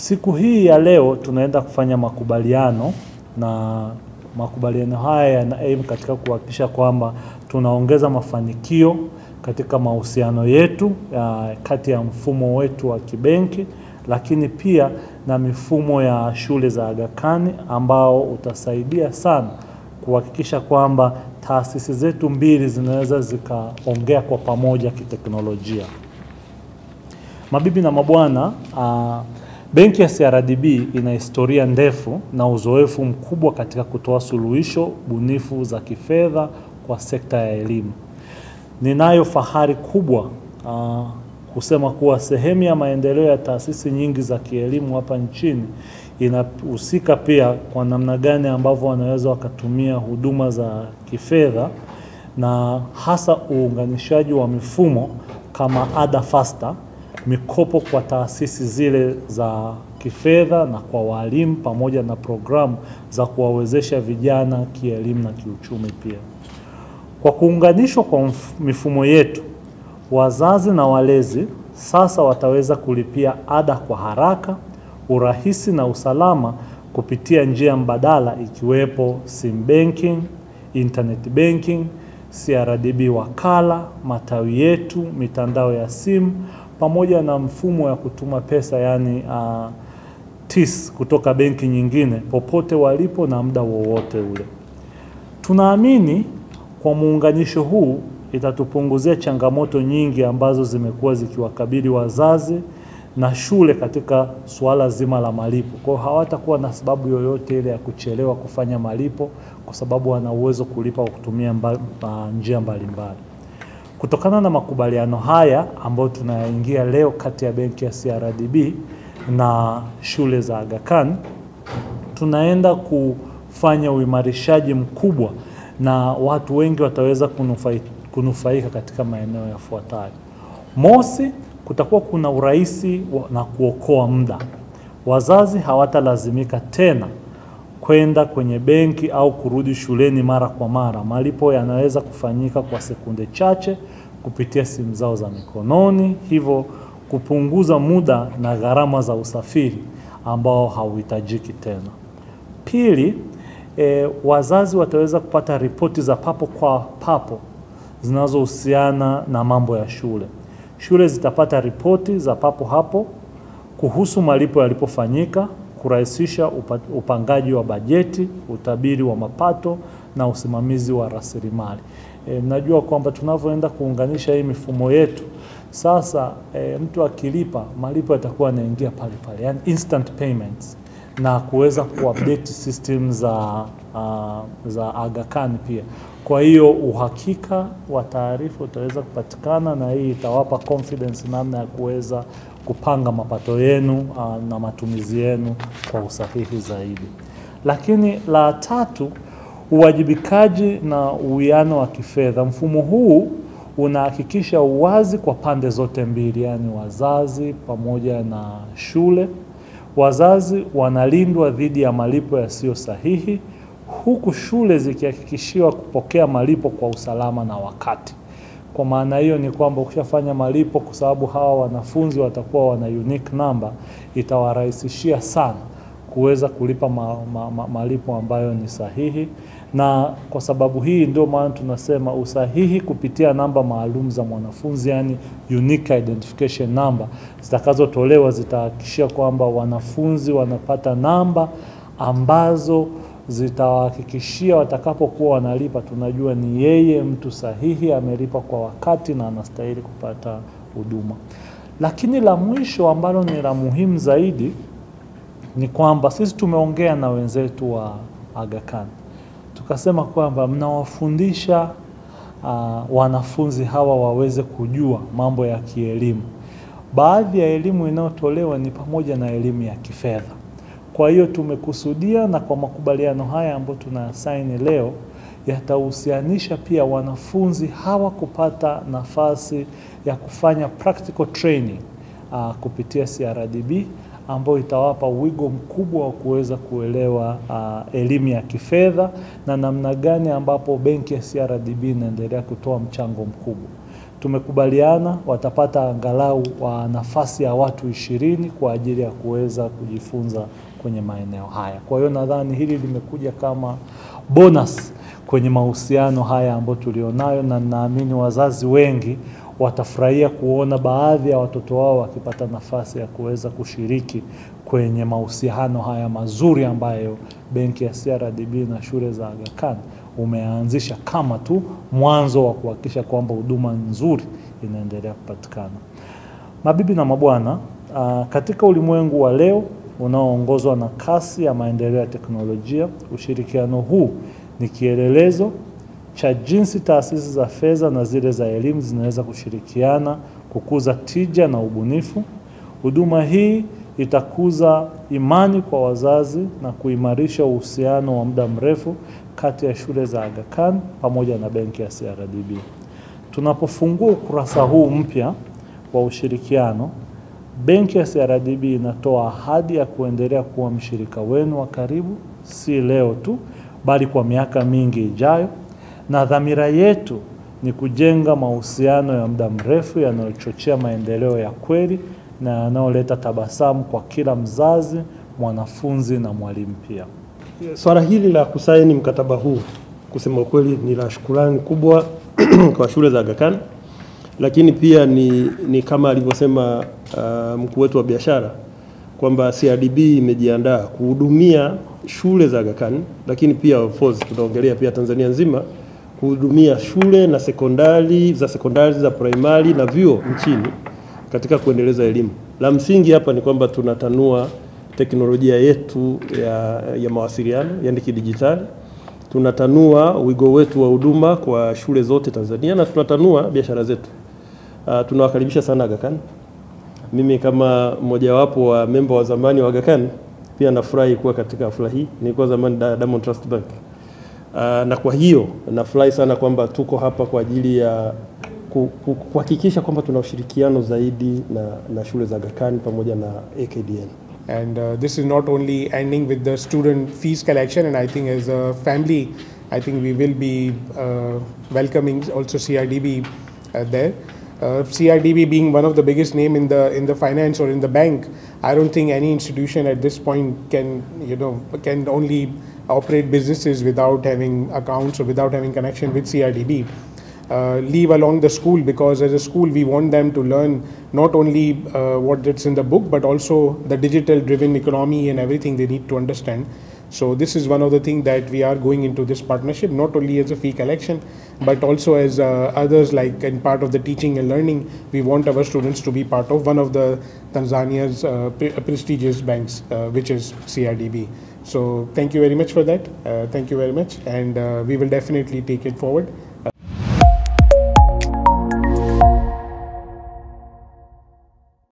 Siku hii ya leo tunaenda kufanya makubaliano, na makubaliano haya yana aim katika kuhakikisha kwamba tunaongeza mafanikio katika mahusiano yetu kati ya mfumo wetu wa kibenki, lakini pia na mifumo ya shule za Aga Khan ambao utasaidia sana kuhakikisha kwamba taasisi zetu mbili zinaweza zikaongea kwa pamoja kiteknolojia. Mabibi na mabwana, benki ya CRDB ina historia ndefu na uzoefu mkubwa katika kutoa suluhisho bunifu za kifedha kwa sekta ya elimu. Ninayo fahari kubwa kusema kuwa sehemu ya maendeleo ya taasisi nyingi za kielimu hapa nchini inahusika pia kwa namna gani ambavyo wanaweza wakatumia huduma za kifedha, na hasa uunganishaji wa mifumo kama Ada Faster, mikopo kwa taasisi zile za kifedha na kwa walimu, pamoja na programu za kuwawezesha vijana kielimu na kiuchumi pia. Kwa kuunganishwa kwa mifumo yetu, wazazi na walezi sasa wataweza kulipia ada kwa haraka, urahisi na usalama kupitia njia mbadala ikiwepo sim banking, internet banking, CRDB wakala, matawi yetu, mitandao ya simu, pamoja na mfumo ya kutuma pesa yani TIS kutoka benki nyingine popote walipo na muda wowote ule. Tunaamini kwa muunganisho huu itatupunguzia changamoto nyingi ambazo zimekuwa zikiwakabili wazazi na shule katika suala zima la malipo. Kwa hiyo hawatakuwa na sababu yoyote ile ya kuchelewa kufanya malipo kwa sababu wana uwezo kulipa kwa kutumia njia mbalimbali. Kutokana na makubaliano haya ambayo tunayaingia leo kati ya benki ya CRDB na shule za Aga Khan, tunaenda kufanya uimarishaji mkubwa na watu wengi wataweza kunufaika katika maeneo yafuatayo. Mosi, kutakuwa kuna urahisi na kuokoa muda. Wazazi hawatalazimika tena kwenda kwenye benki au kurudi shuleni mara kwa mara. Malipo yanaweza kufanyika kwa sekunde chache kupitia simu zao za mikononi, hivyo kupunguza muda na gharama za usafiri ambao hauhitajiki tena. Pili, wazazi wataweza kupata ripoti za papo kwa papo zinazohusiana na mambo ya shule. Shule zitapata ripoti za papo hapo kuhusu malipo yalipofanyika, kurahisisha upangaji wa bajeti, utabiri wa mapato na usimamizi wa rasilimali. Najua kwamba tunavyoenda kuunganisha hii mifumo yetu sasa, mtu akilipa malipo yatakuwa yanaingia pale pale, yani instant payments, na kuweza kuupdate system za Aga Khan pia. Kwa hiyo uhakika wa taarifa utaweza kupatikana, na hii itawapa confidence namna ya kuweza kupanga mapato yenu na matumizi yenu kwa usahihi zaidi. Lakini la tatu, uwajibikaji na uwiano wa kifedha. Mfumo huu unahakikisha uwazi kwa pande zote mbili, yani wazazi pamoja na shule. Wazazi wanalindwa dhidi ya malipo yasiyo sahihi, huku shule zikihakikishiwa kupokea malipo kwa usalama na wakati. Kwa maana hiyo ni kwamba ukishafanya malipo, kwa sababu hawa wanafunzi watakuwa wana unique number, itawarahisishia sana kuweza kulipa malipo ambayo ni sahihi. Na kwa sababu hii ndio maana tunasema usahihi kupitia namba maalum za mwanafunzi, yani unique identification number, zitakazotolewa zitahakikishia kwamba wanafunzi wanapata namba ambazo zitawahakikishia watakapokuwa wanalipa, tunajua ni yeye mtu sahihi, amelipa kwa wakati na anastahili kupata huduma. Lakini la mwisho ambalo ni la muhimu zaidi ni kwamba sisi tumeongea na wenzetu wa Aga Khan, tukasema kwamba mnawafundisha wanafunzi hawa waweze kujua mambo ya kielimu. Baadhi ya elimu inayotolewa ni pamoja na elimu ya kifedha. Kwa hiyo tumekusudia, na kwa makubaliano haya ambayo tunasaini leo, yatahusianisha pia wanafunzi hawa kupata nafasi ya kufanya practical training kupitia CRDB, ambayo itawapa wigo mkubwa wa kuweza kuelewa elimu ya kifedha na namna gani ambapo benki ya CRDB inaendelea kutoa mchango mkubwa. tumekubaliana watapata angalau wa nafasi ya watu 20 kwa ajili ya kuweza kujifunza kwenye maeneo haya. Kwa hiyo nadhani hili limekuja kama bonus kwenye mahusiano haya ambayo tulionayo, na naamini wazazi wengi watafurahia kuona baadhi ya watoto wao wakipata nafasi ya kuweza kushiriki kwenye mahusiano haya mazuri ambayo benki ya CRDB na shule za Aga Khan umeanzisha kama tu mwanzo wa kuhakikisha kwamba huduma nzuri inaendelea kupatikana. Mabibi na mabwana, katika ulimwengu wa leo unaoongozwa na kasi ya maendeleo ya teknolojia, ushirikiano huu ni kielelezo cha jinsi taasisi za fedha na zile za elimu zinaweza kushirikiana kukuza tija na ubunifu. Huduma hii itakuza imani kwa wazazi na kuimarisha uhusiano wa muda mrefu kati ya shule za Aga Khan pamoja na benki ya CRDB. Tunapofungua ukurasa huu mpya wa ushirikiano, benki ya CRDB inatoa ahadi ya kuendelea kuwa mshirika wenu wa karibu, si leo tu, bali kwa miaka mingi ijayo, na dhamira yetu ni kujenga mahusiano ya muda mrefu yanayochochea maendeleo ya kweli na yanayoleta tabasamu kwa kila mzazi, mwanafunzi na mwalimu pia. Swala hili la kusaini mkataba huu kusema ukweli ni la shukrani kubwa kwa shule za Aga Khan, lakini pia ni kama alivyosema mkuu wetu wa biashara kwamba CRDB imejiandaa kuhudumia shule za Aga Khan, lakini pia of course tunaongelea pia Tanzania nzima, kuhudumia shule na sekondari za primary na vyuo nchini katika kuendeleza elimu. La msingi hapa ni kwamba tunatanua teknolojia yetu ya mawasiliano, yani kidijitali. Tunatanua wigo wetu wa huduma kwa shule zote Tanzania na tunatanua biashara zetu. Tunawakaribisha sana Aga Khan. Mimi kama mmojawapo wa memba wa zamani wa Aga Khan pia nafurahi kuwa katika hafla hii. Nilikuwa zamani Diamond Trust Bank. Na kwa hiyo nafurahi sana kwamba tuko hapa kwa ajili ya kuhakikisha kwamba tuna ushirikiano zaidi na shule za Aga Khan pamoja na AKDN. And this is not only ending with the student fees collection, and I think as a family, I think we will be welcoming also CRDB there. CRDB being one of the biggest name in the finance or in the bank, I don't think any institution at this point can only operate businesses without having accounts or without having connection with CRDB. Leave along the school, because as a school we want them to learn not only what it's in the book, but also the digital driven economy and everything they need to understand. So this is one of the things that we are going into this partnership, not only as a fee collection, but also as others, like in part of the teaching and learning. We want our students to be part of one of the Tanzania's prestigious banks, which is CRDB. So thank you very much for that. Thank you very much, and we will definitely take it forward.